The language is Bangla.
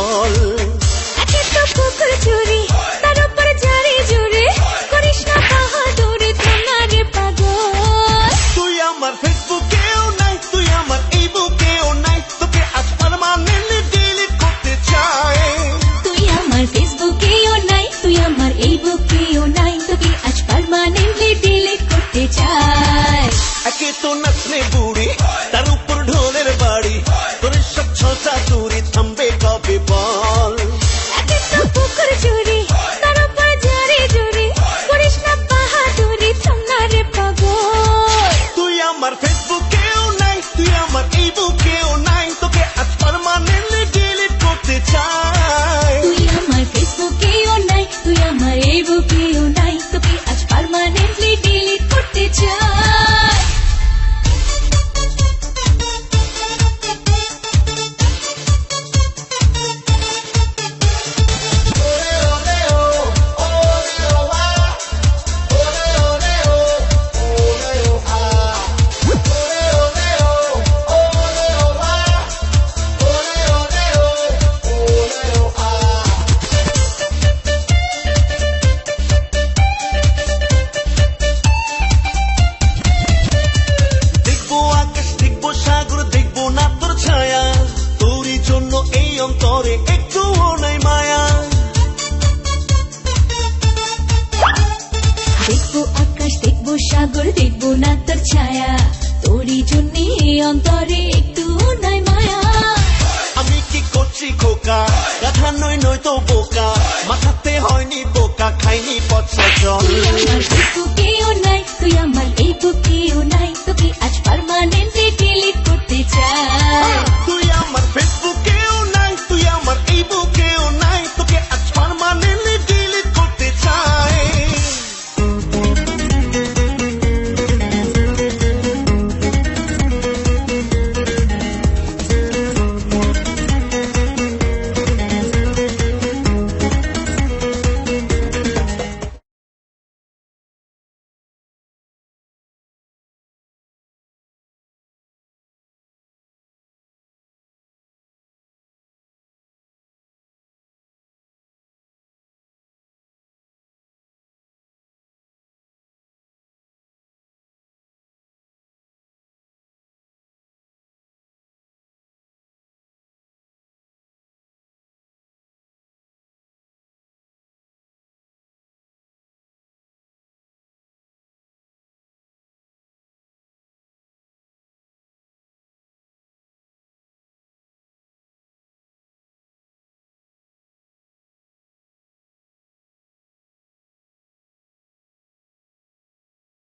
বল। একে তো কুকুর চুরি, তার উপর জারি জুড়ে, করিস না বাহাদুরি, থামনা রে পাগল। তুই আমার ফেসবুকেও নাই, তুই আমার এই বুকেও নাই, তোকে আজ পার্মানেন্টলি ডিলিট করতে চাই। তুই আমার ফেসবুকেও নাই, তুই আমার এই বুকেও নাই, তোকে আজ পার্মানেন্টলি ডিলিট করতে চাই। একে তো নাচনে বুড়ি, তার উপর ঢোলের বাড়ি, তোর সব ছটা চুরি থামবে কবে বল। একে তো কুকুর চুরি, তার উপর জারি জুড়ে, করিস না বাহাদুরি, থামনা রে পাগল। তুই আমার ফেসবুকেও নাই, তুই আমার এই বুকেও নাই, তোকে আজ পার্মানেন্টলি ডিলিট করতে চাই। তুই আমার ফেসবুকেও নাই, তুই আমার এই বুকেও নাই, তোকে আজ পার্মানেন্টলি ডিলিট করতে চাই। দেখবো আকাশ, দেখবো সাগর, দেখবো না তোর ছায়া, তোরই জন্য এই অন্তরে একটুও নাই মায়া। দেখবো আকাশ, দেখবো সাগর, দেখবো না তোর ছায়া, তোরই জন্যে অন্তরে একটু নাই মায়া। আমি কি করছি খোকা, গাধা নই নই তো বোকা, মাথাতে হয়নি বোকা, খাইনি পচা জল। তুই আমার ফেসবুকেও নাই, তুই আমার এই বুকেও নাই, তোকে আজ পার্মানেন্টলি ডিলিট করতে চাই। তুই